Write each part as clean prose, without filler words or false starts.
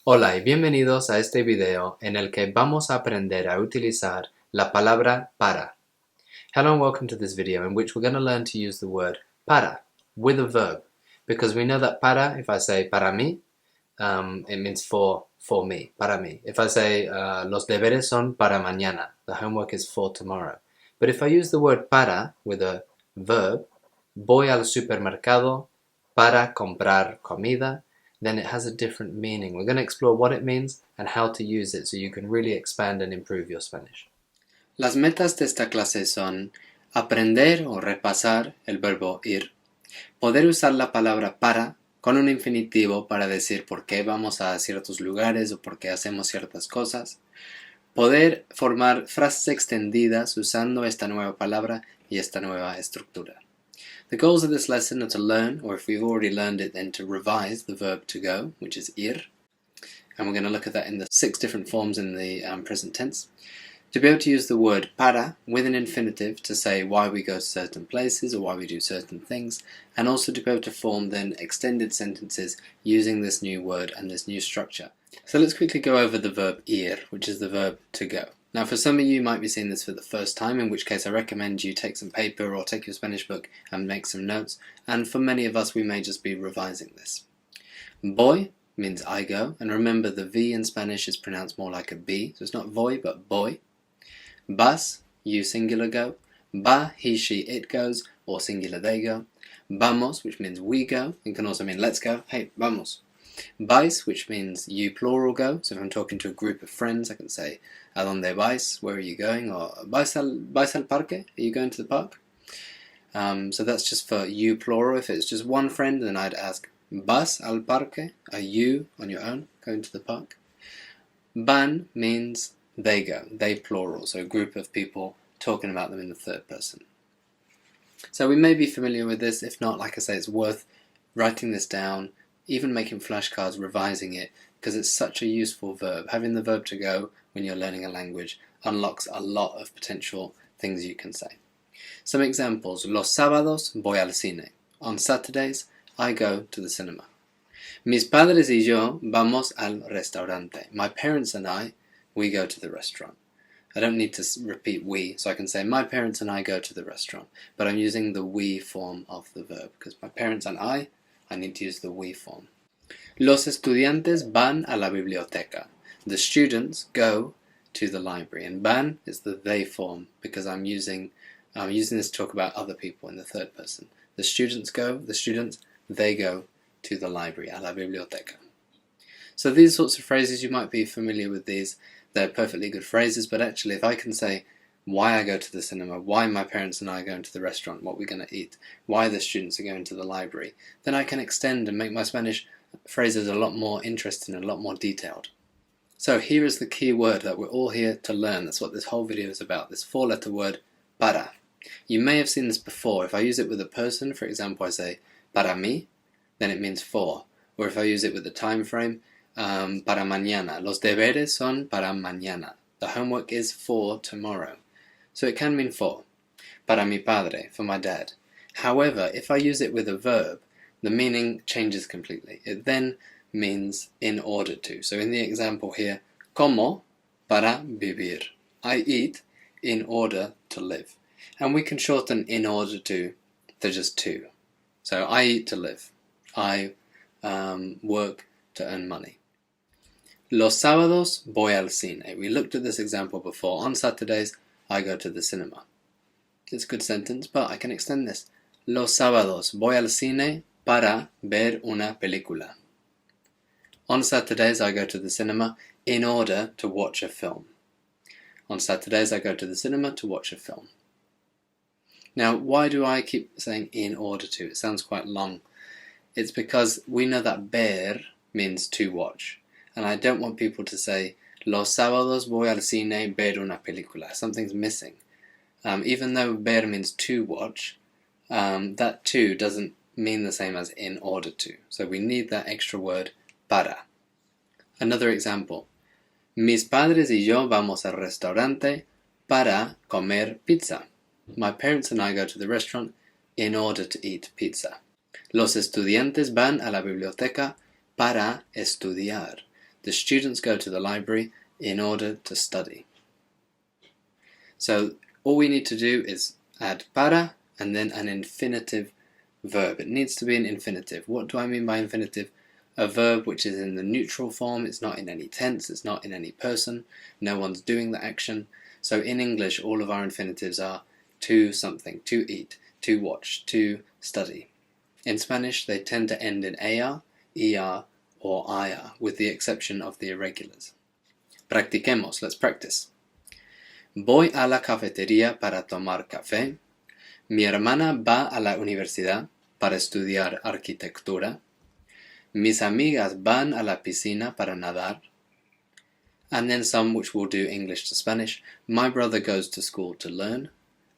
Hola y bienvenidos a este video en el que vamos a aprender a utilizar la palabra para. Hello and welcome to this video in which we're going to learn to use the word para with a verb, because we know that para, if I say para mí, it means for me, para mí. If I say los deberes son para mañana, the homework is for tomorrow. But if I use the word para with a verb, voy al supermercado para comprar comida, then it has a different meaning. We're going to explore what it means and how to use it so you can really expand and improve your Spanish. Las metas de esta clase son aprender o repasar el verbo ir, poder usar la palabra para con un infinitivo para decir por qué vamos a ciertos lugares o por qué hacemos ciertas cosas, poder formar frases extendidas usando esta nueva palabra y esta nueva estructura. The goals of this lesson are to learn, or if we've already learned it, then to revise the verb to go, which is ir. And we're going to look at that in the 6 different forms in the present tense. To be able to use the word para with an infinitive to say why we go to certain places or why we do certain things, and also to be able to form then extended sentences using this new word and this new structure. So let's quickly go over the verb ir, which is the verb to go. Now for some of you might be seeing this for the first time, in which case I recommend you take some paper or take your Spanish book and make some notes, and for many of us we may just be revising this. Voy means I go, and remember the V in Spanish is pronounced more like a B, so it's not voy but voy. Vas, you singular go. Va, he, she, it goes, or singular they go. Vamos, which means we go, and can also mean let's go. Hey, vamos. Vais, which means you plural go, so if I'm talking to a group of friends I can say ¿A dónde vais? Where are you going? Or vais al parque? Are you going to the park? So that's just for you plural. If it's just one friend, then I'd ask ¿Vas al parque? Are you on your own going to the park? Van means they go, they plural, so a group of people talking about them in the third person. So we may be familiar with this. If not, like I say, it's worth writing this down, even making flashcards, revising it, because it's such a useful verb. Having the verb to go when you're learning a language unlocks a lot of potential things you can say. Some examples. Los sábados voy al cine. On Saturdays, I go to the cinema. Mis padres y yo vamos al restaurante. My parents and I, we go to the restaurant. I don't need to repeat we, so I can say my parents and I go to the restaurant, but I'm using the we form of the verb, because my parents and I need to use the we form. Los estudiantes van a la biblioteca. The students go to the library, and van is the they form because I'm using this to talk about other people in the third person. The students, they go to the library, a la biblioteca. So these sorts of phrases, you might be familiar with these. They're perfectly good phrases, but actually if I can say why I go to the cinema, why my parents and I are going to the restaurant, what we're going to eat, why the students are going to the library, then I can extend and make my Spanish phrases a lot more interesting and a lot more detailed. So here is the key word that we're all here to learn. That's what this whole video is about, this 4-letter word, para. You may have seen this before. If I use it with a person, for example, I say para mí, then it means for. Or if I use it with a time frame, para mañana. Los deberes son para mañana. The homework is for tomorrow. So it can mean for. Para mi padre, for my dad. However, if I use it with a verb, the meaning changes completely. It then means in order to. So in the example here, como para vivir. I eat in order to live. And we can shorten in order to just to. So I eat to live. I work to earn money. Los sábados voy al cine. We looked at this example before. On Saturdays, I go to the cinema. It's a good sentence, but I can extend this. Los sábados voy al cine para ver una película. On Saturdays, I go to the cinema in order to watch a film. On Saturdays, I go to the cinema to watch a film. Now, why do I keep saying in order to? It sounds quite long. It's because we know that ver means to watch. And I don't want people to say, Los sábados voy al cine ver una película. Something's missing. Even though ver means to watch, that to doesn't mean the same as in order to. So we need that extra word, para. Another example. Mis padres y yo vamos al restaurante para comer pizza. My parents and I go to the restaurant in order to eat pizza. Los estudiantes van a la biblioteca para estudiar. The students go to the library in order to study. So all we need to do is add para and then an infinitive verb. It needs to be an infinitive. What do I mean by infinitive? A verb which is in the neutral form. It's not in any tense, it's not in any person, no one's doing the action. So in English all of our infinitives are to something, to eat, to watch, to study. In Spanish they tend to end in AR, ER or IR, with the exception of the irregulars. Practiquemos, let's practice. Voy a la cafetería para tomar café. Mi hermana va a la universidad para estudiar arquitectura. Mis amigas van a la piscina para nadar. And then some which will do English to Spanish. My brother goes to school to learn.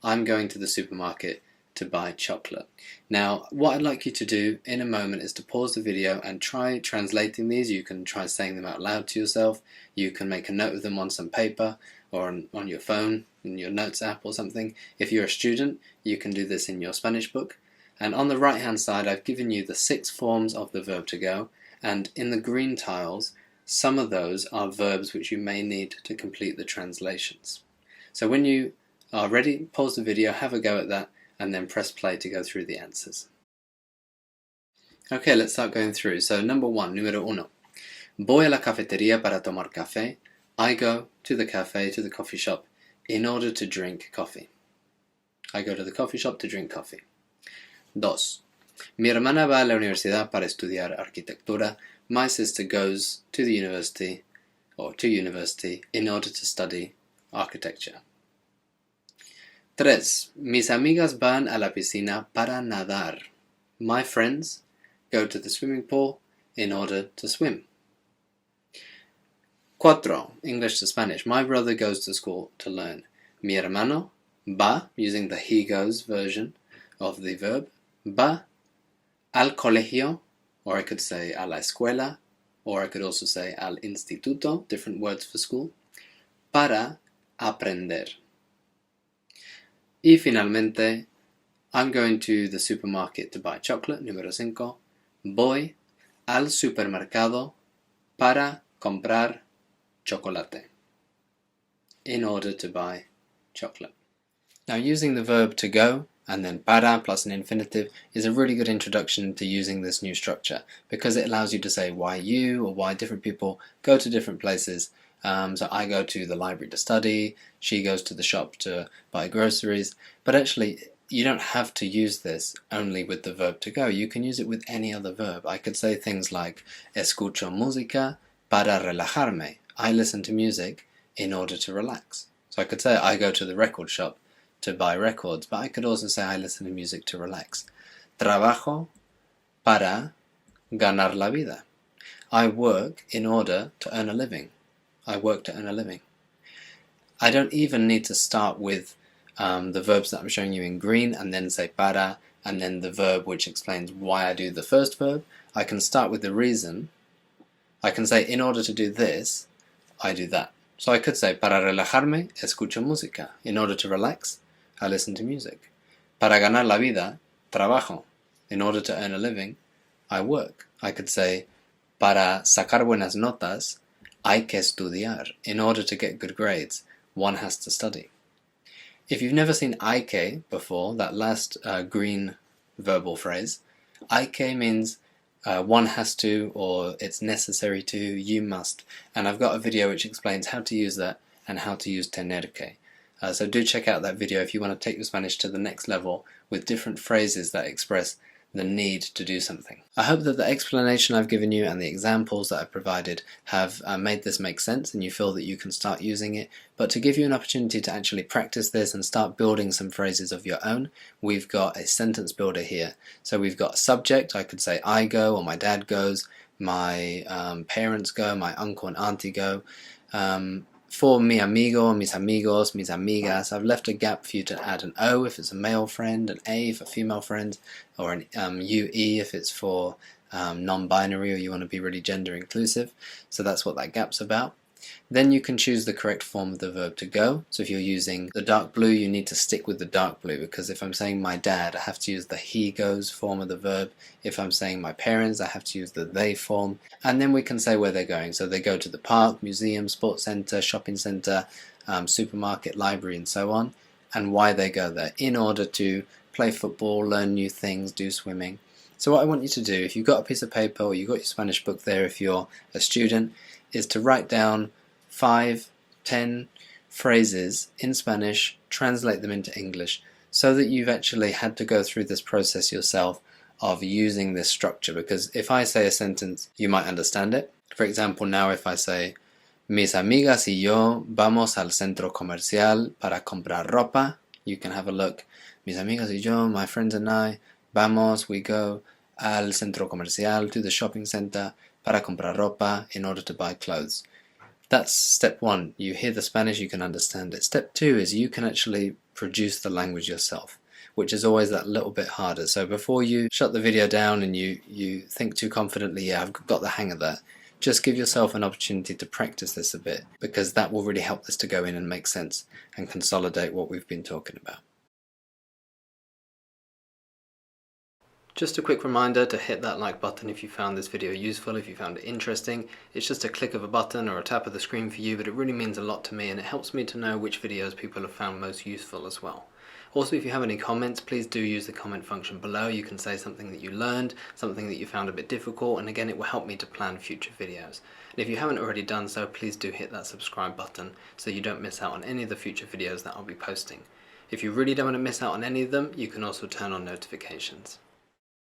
I'm going to the supermarket to buy chocolate. Now, what I'd like you to do in a moment is to pause the video and try translating these. You can try saying them out loud to yourself. You can make a note of them on some paper or on your phone, in your notes app or something. If you're a student, you can do this in your Spanish book. And on the right hand side, I've given you the 6 forms of the verb to go, and in the green tiles, some of those are verbs which you may need to complete the translations. So when you are ready, pause the video, have a go at that, and then press play to go through the answers. Okay, let's start going through. So number 1, número 1. Voy a la cafetería para tomar café. I go to the cafe, to the coffee shop, in order to drink coffee. I go to the coffee shop to drink coffee. 2. Mi hermana va a la universidad para estudiar arquitectura. My sister goes to the university, or to university, in order to study architecture. 3. Mis amigas van a la piscina para nadar. My friends go to the swimming pool in order to swim. 4. English to Spanish. My brother goes to school to learn. Mi hermano va, using the he goes version of the verb, va al colegio, or I could say a la escuela, or I could also say al instituto, different words for school, para aprender. Y finalmente, I'm going to the supermarket to buy chocolate. Número 5. Voy al supermercado para comprar chocolate. In order to buy chocolate. Now, using the verb to go and then para plus an infinitive is a really good introduction to using this new structure, because it allows you to say why you or why different people go to different places. So I go to the library to study, she goes to the shop to buy groceries, but actually you don't have to use this only with the verb to go. You can use it with any other verb. I could say things like escucho música para relajarme. I listen to music in order to relax. So I could say I go to the record shop to buy records, but I could also say I listen to music to relax. Trabajo para ganar la vida. I work in order to earn a living. I work to earn a living. I don't even need to start with the verbs that I'm showing you in green and then say para and then the verb which explains why I do the first verb. I can start with the reason. I can say in order to do this, I do that. So I could say para relajarme, escucho música. In order to relax, I listen to music. Para ganar la vida, trabajo. In order to earn a living, I work. I could say para sacar buenas notas, hay que estudiar. In order to get good grades, one has to study. If you've never seen hay que before, that last green verbal phrase, hay que means one has to, or it's necessary to, you must. And I've got a video which explains how to use that and how to use tener que. So do check out that video if you want to take your Spanish to the next level with different phrases that express the need to do something. I hope that the explanation I've given you and the examples that I've provided have made this make sense and you feel that you can start using it. But to give you an opportunity to actually practice this and start building some phrases of your own, we've got a sentence builder here. So we've got a subject. I could say I go, or my dad goes, my parents go, my uncle and auntie go. For mi amigo, mis amigos, mis amigas, I've left a gap for you to add an O if it's a male friend, an A for female friends, or an UE if it's for non-binary or you want to be really gender inclusive. So that's what that gap's about. Then you can choose the correct form of the verb to go. So if you're using the dark blue, you need to stick with the dark blue, because if I'm saying my dad, I have to use the he goes form of the verb. If I'm saying my parents, I have to use the they form. And then we can say where they're going. So they go to the park, museum, sports center, shopping center, supermarket, library, and so on, and why they go there: in order to play football, learn new things, do swimming. So what I want you to do, if you've got a piece of paper or you've got your Spanish book there if you're a student, is to write down 5, 10 phrases in Spanish, translate them into English, so that you've actually had to go through this process yourself of using this structure. Because if I say a sentence, you might understand it. For example, now if I say, mis amigas y yo vamos al centro comercial para comprar ropa, you can have a look. Mis amigas y yo, my friends and I, vamos, we go, al centro comercial, to the shopping center, para comprar ropa, in order to buy clothes. That's step 1. You hear the Spanish, you can understand it. Step 2 is you can actually produce the language yourself, which is always that little bit harder. So before you shut the video down and you think too confidently, yeah, I've got the hang of that, just give yourself an opportunity to practice this a bit, because that will really help this to go in and make sense and consolidate what we've been talking about. Just a quick reminder to hit that like button if you found this video useful, if you found it interesting. It's just a click of a button or a tap of the screen for you, but it really means a lot to me, and it helps me to know which videos people have found most useful as well. Also, if you have any comments, please do use the comment function below. You can say something that you learned, something that you found a bit difficult, and again, it will help me to plan future videos. And if you haven't already done so, please do hit that subscribe button so you don't miss out on any of the future videos that I'll be posting. If you really don't want to miss out on any of them, you can also turn on notifications.